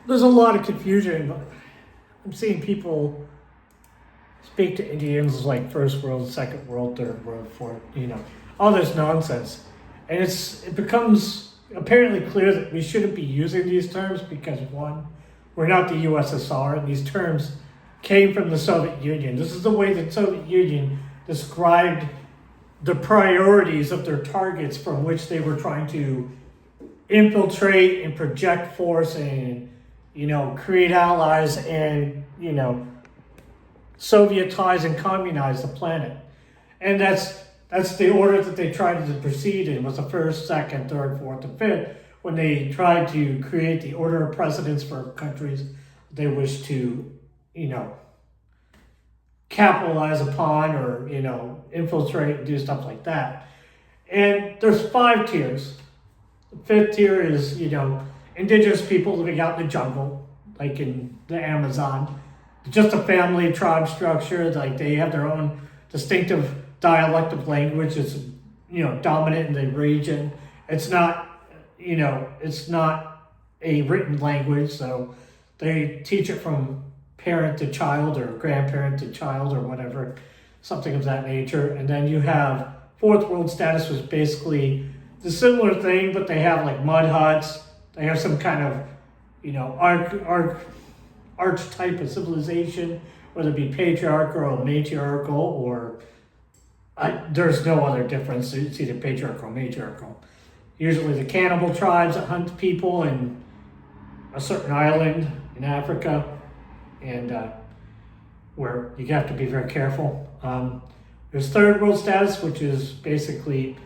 There's a lot of confusion. I'm seeing people speak to Indians like first world, second world, third world, fourth, all this nonsense. And it becomes apparently clear that we shouldn't be using these terms because one, we're not the USSR, and these terms came from the Soviet Union. This is the way the Soviet Union described the priorities of their targets from which they were trying to infiltrate and project force and, create allies and, Sovietize and communize the planet. And that's the order that they tried to proceed in, was the first, second, third, fourth, and fifth, when they tried to create the order of precedence for countries they wish to, capitalize upon or, infiltrate and do stuff like that. And there's 5 tiers. The 5th tier is, indigenous people living out in the jungle, like in the Amazon. Just a family tribe structure, like they have their own distinctive dialect of language. It's, dominant in the region. It's not, it's not a written language, so they teach it from parent to child or grandparent to child or whatever, something of that nature. And then you have fourth world status, was basically the similar thing, but they have like mud huts. They have some kind of, archetype of civilization, whether it be patriarchal or matriarchal, or there's no other difference. It's either patriarchal or matriarchal. Usually the cannibal tribes that hunt people in a certain island in Africa, and where you have to be very careful. There's third world status, which is basically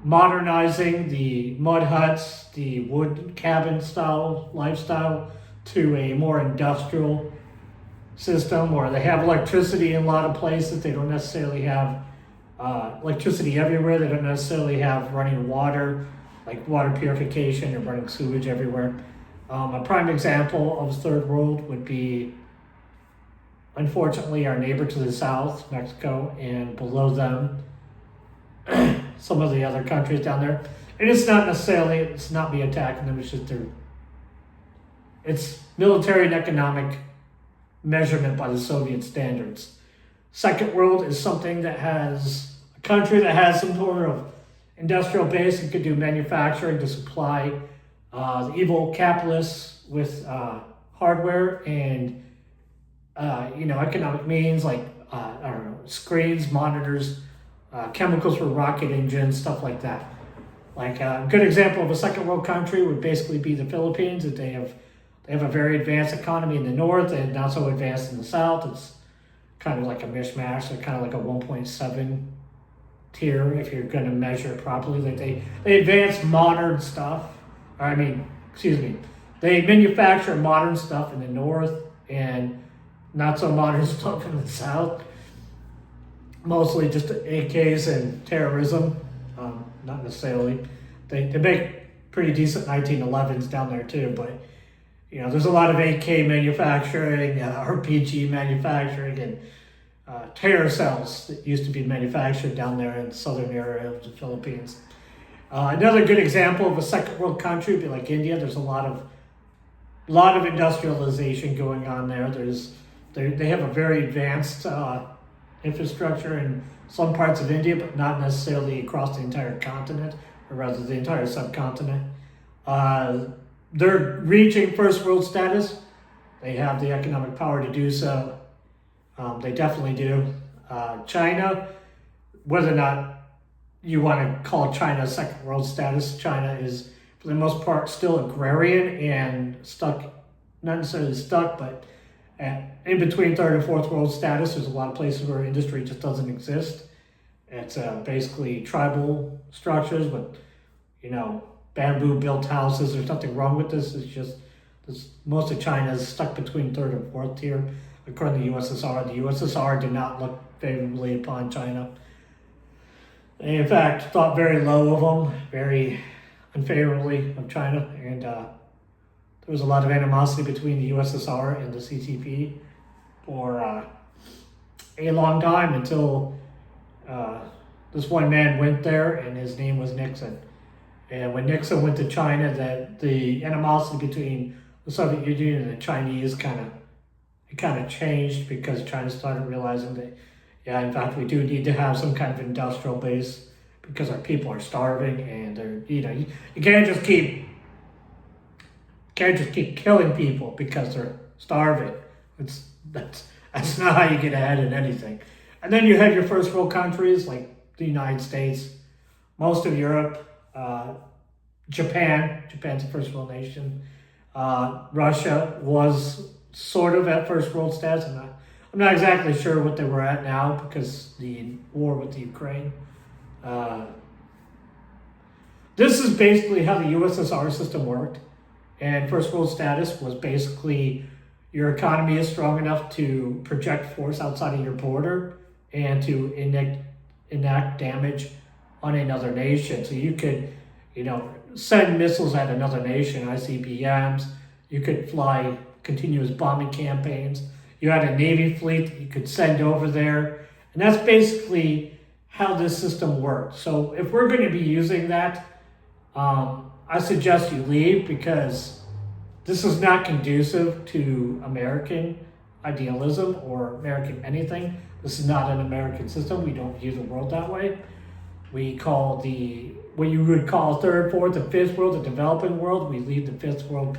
modernizing the mud huts, the wood cabin style lifestyle to a more industrial system, where they have electricity in a lot of places. They don't necessarily have electricity everywhere. They don't necessarily have running water, like water purification or running sewage everywhere. A prime example of third world would be, unfortunately, our neighbor to the south, Mexico, and below them, some of the other countries down there. And it's not me attacking them, it's just it's military and economic measurement by the Soviet standards. Second world is something that has a country that has some sort of industrial base and could do manufacturing to supply the evil capitalists with hardware and economic means like screens, monitors, chemicals for rocket engines, stuff like that. Like a good example of a second world country would basically be the Philippines. That they have a very advanced economy in the north and not so advanced in the south. It's kind of like a mishmash. They're kind of like a 1.7 tier if you're going to measure it properly. Like they advance modern stuff. They manufacture modern stuff in the north and not so modern stuff in the south. Mostly just AKs and terrorism, not necessarily. They make pretty decent 1911s down there too, but there's a lot of AK manufacturing, RPG manufacturing, and terror cells that used to be manufactured down there in the southern area of the Philippines. Another good example of a second world country would be like India. There's a lot of industrialization going on there. They have a very advanced infrastructure in some parts of India, but not necessarily across the entire continent, or rather the entire subcontinent. They're reaching first world status. They have the economic power to do so. They definitely do. China, whether or not you want to call China second world status, China is, for the most part, still agrarian and stuck, not necessarily stuck, but in between third and fourth world status. There's a lot of places where industry just doesn't exist. It's basically tribal structures with, bamboo built houses. There's nothing wrong with this. It's just most of China is stuck between third and fourth tier. According to the USSR, the USSR did not look favorably upon China. They, in fact, thought very low of them, very unfavorably of China, and there was a lot of animosity between the USSR and the CCP for a long time, until this one man went there, and his name was Nixon. And when Nixon went to China, that the animosity between the Soviet Union and the Chinese kind of changed because China started realizing that, yeah, in fact, we do need to have some kind of industrial base because our people are starving, and you can't just keep killing people because they're starving. That's not how you get ahead in anything. And then you have your first world countries like the United States, most of Europe, Japan's a first world nation. Russia was sort of at first world status. I'm not exactly sure what they were at now because the war with the Ukraine. This is basically how the USSR system worked. And first world status was basically your economy is strong enough to project force outside of your border and to enact damage on another nation. So you could, send missiles at another nation, ICBMs. You could fly continuous bombing campaigns. You had a Navy fleet that you could send over there. And that's basically how this system worked. So if we're going to be using that, I suggest you leave because this is not conducive to American idealism or American anything. This is not an American system. We don't view the world that way. We call what you would call third, fourth, and fifth world the developing world. We leave the fifth world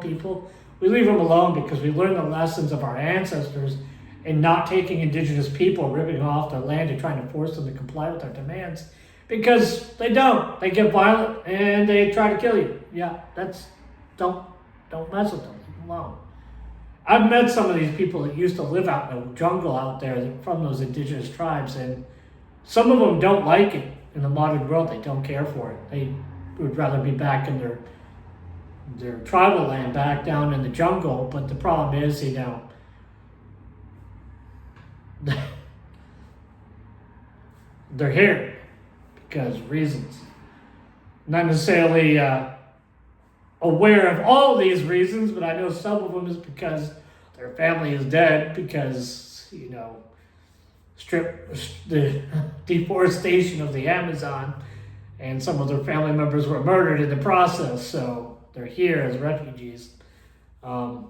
people. We leave them alone because we learn the lessons of our ancestors in not taking indigenous people, ripping off their land and trying to force them to comply with our demands. Because they don't. They get violent and they try to kill you. Yeah, don't mess with them. Leave them alone. I've met some of these people that used to live out in the jungle out there from those indigenous tribes, and some of them don't like it in the modern world. They don't care for it. They would rather be back in their tribal land, back down in the jungle. But the problem is, they're here because reasons. Not necessarily aware of all of these reasons, but I know some of them is because their family is dead, because, the deforestation of the Amazon, and some of their family members were murdered in the process, so they're here as refugees. And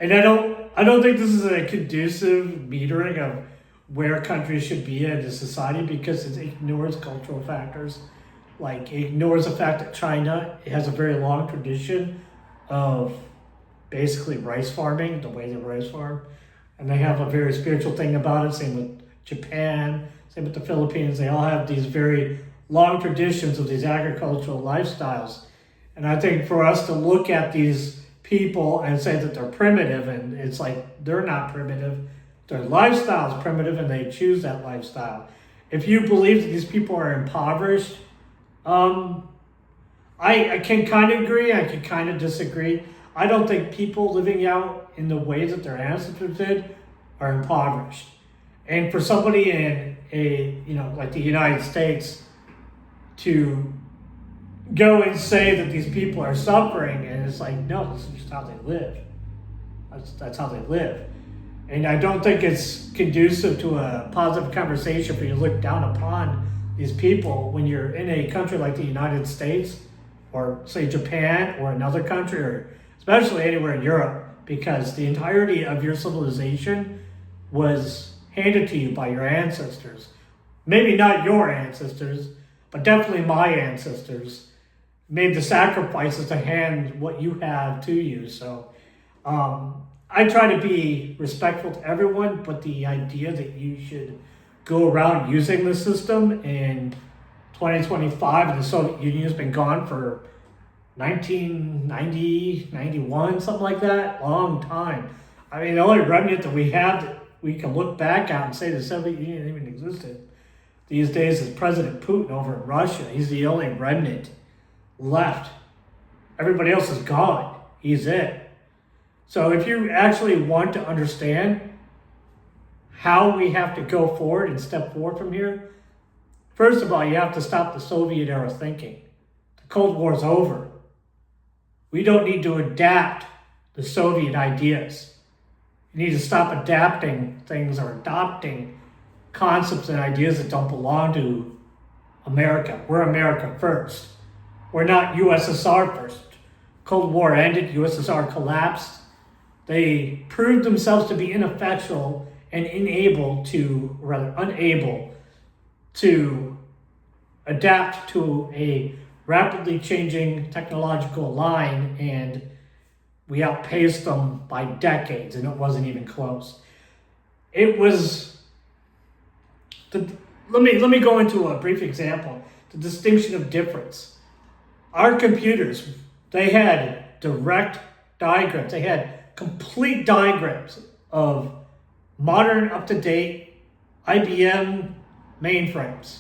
I don't think this is a conducive metering of where countries should be in a society because it ignores cultural factors. Like, it ignores the fact that China has a very long tradition of basically rice farming, the way they rice farm. And they have a very spiritual thing about it. Same with Japan, same with the Philippines. They all have these very long traditions of these agricultural lifestyles. And I think for us to look at these people and say that they're primitive, and it's like they're not primitive. Their lifestyle is primitive and they choose that lifestyle. If you believe that these people are impoverished, I can kind of agree, I can kind of disagree. I don't think people living out in the ways that their ancestors did are impoverished. And for somebody in like the United States to go and say that these people are suffering, and it's like, no, this is just how they live. That's how they live. And I don't think it's conducive to a positive conversation for you to look down upon these people when you're in a country like the United States, or say Japan, or another country, or especially anywhere in Europe, because the entirety of your civilization was handed to you by your ancestors. Maybe not your ancestors, but definitely my ancestors made the sacrifices to hand what you have to you. So I try to be respectful to everyone, but the idea that you should go around using the system in 2025, and the Soviet Union has been gone for 1990, 91, something like that, long time. I mean, the only remnant that we have that we can look back at and say the Soviet Union even existed these days is President Putin over in Russia. He's the only remnant left. Everybody else is gone. He's it. So if you actually want to understand how we have to go forward and step forward from here, first of all, you have to stop the Soviet era thinking. The Cold War is over. We don't need to adapt the Soviet ideas. You need to stop adapting things or adopting concepts and ideas that don't belong to America. We're America first. We're not USSR first. Cold War ended, USSR collapsed. They proved themselves to be ineffectual and unable to adapt to a rapidly changing technological line, and we outpaced them by decades, and it wasn't even close. It was let me go into a brief example. The distinction of difference. Our computers, they had direct diagrams. They had complete diagrams of modern, up-to-date IBM mainframes,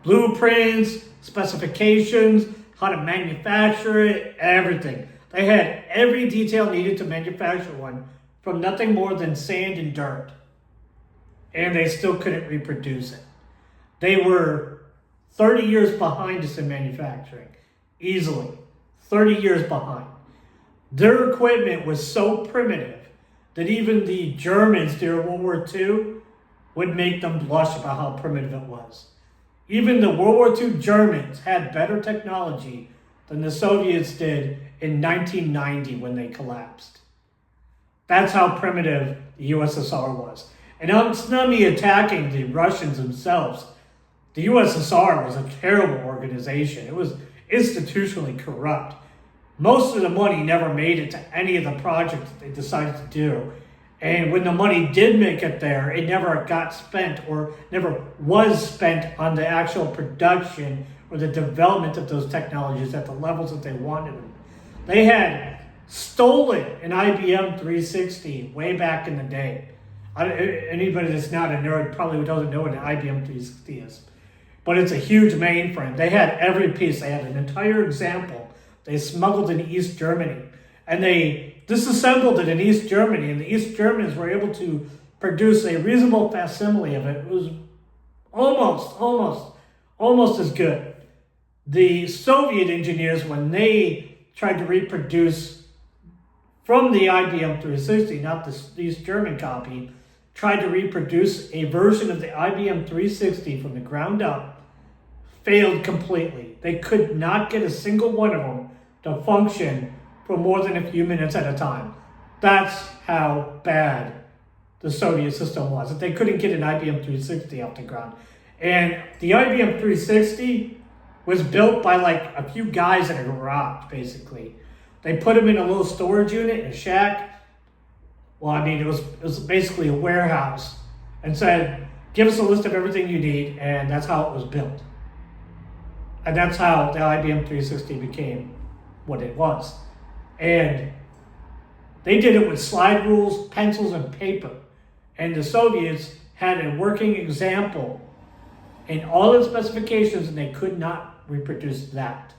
blueprints, specifications, how to manufacture it, everything. They had every detail needed to manufacture one, from nothing more than sand and dirt. And they still couldn't reproduce it. They were 30 years behind us in manufacturing, easily. 30 years behind. Their equipment was so primitive that even the Germans during World War II would make them blush about how primitive it was. Even the World War II Germans had better technology than the Soviets did in 1990 when they collapsed. That's how primitive the USSR was. And it's not me attacking the Russians themselves. The USSR was a terrible organization. It was institutionally corrupt. Most of the money never made it to any of the projects that they decided to do. And when the money did make it there, it never got spent or never was spent on the actual production or the development of those technologies at the levels that they wanted them. They had stolen an IBM 360 way back in the day. Anybody that's not a nerd probably doesn't know what an IBM 360 is. But it's a huge mainframe. They had every piece. They had an entire example. They smuggled in East Germany. And they disassembled it in East Germany. And the East Germans were able to produce a reasonable facsimile of it. It was almost as good. The Soviet engineers, when they tried to reproduce from the IBM 360, not the East German copy, tried to reproduce a version of the IBM 360 from the ground up, failed completely. They could not get a single one of them to function for more than a few minutes at a time. That's how bad the Soviet system was, that they couldn't get an IBM 360 off the ground. And the IBM 360 was built by like a few guys in a garage, basically. They put them in a little storage unit in a shack. Well, I mean, it was basically a warehouse, and said, give us a list of everything you need, and that's how it was built. And that's how the IBM 360 became what it was. And they did it with slide rules, pencils, and paper. And the Soviets had a working example in all its specifications, and they could not reproduce that.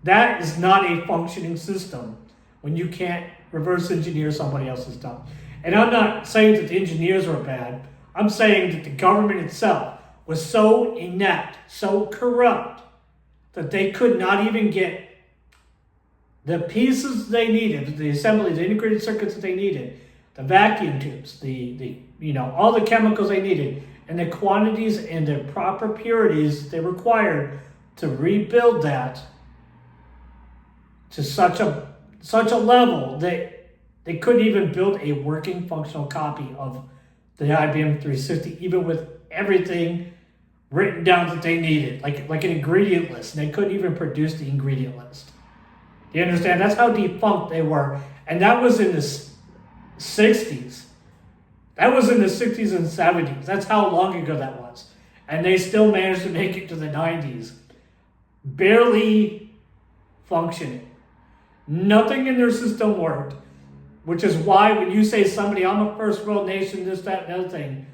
That is not a functioning system when you can't reverse engineer somebody else's stuff. And I'm not saying that the engineers were bad. I'm saying that the government itself was so inept, so corrupt, that they could not even get the pieces they needed, the assembly, the integrated circuits that they needed, the vacuum tubes, all the chemicals they needed, and the quantities and the proper purities they required to rebuild that to such a level that they couldn't even build a working functional copy of the IBM 360, even with everything written down that they needed, like an ingredient list, and they couldn't even produce the ingredient list. Do you understand? That's how defunct they were. And that was in the 60s. That was in the 60s and 70s. That's how long ago that was. And they still managed to make it to the 90s. Barely functioning. Nothing in their system worked, which is why when you say somebody, I'm a first world nation, this, that, and other thing,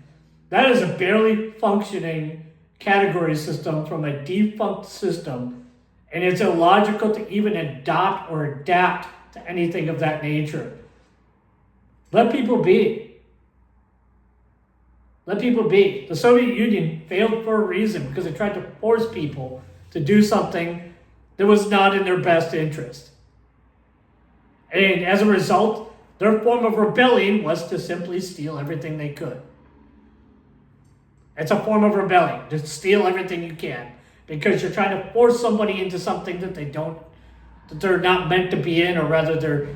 that is a barely functioning category system from a defunct system, and it's illogical to even adopt or adapt to anything of that nature. Let people be. Let people be. The Soviet Union failed for a reason, because they tried to force people to do something that was not in their best interest. And as a result, their form of rebellion was to simply steal everything they could. It's a form of rebellion, to steal everything you can, because you're trying to force somebody into something that they don't that they're not meant to be in, or rather they're,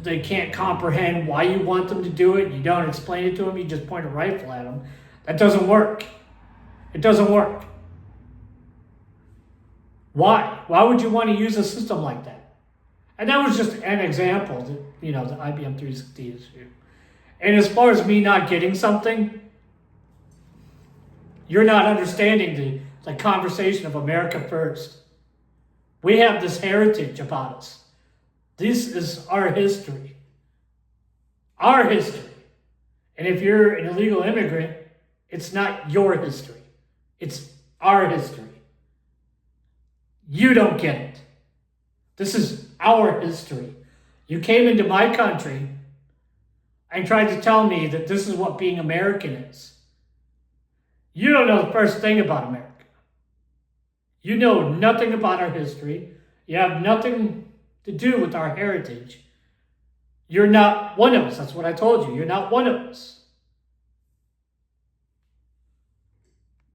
they can't comprehend why you want them to do it. You don't explain it to them. You just point a rifle at them. That doesn't work. It doesn't work. Why? Why would you want to use a system like that? And that was just an example, that, the IBM 360 issue. And as far as me not getting something, you're not understanding the conversation of America first. We have this heritage about us. This is our history. Our history. And if you're an illegal immigrant, it's not your history. It's our history. You don't get it. This is our history. You came into my country and tried to tell me that this is what being American is. You don't know the first thing about America. You know nothing about our history. You have nothing to do with our heritage. You're not one of us. That's what I told you. You're not one of us.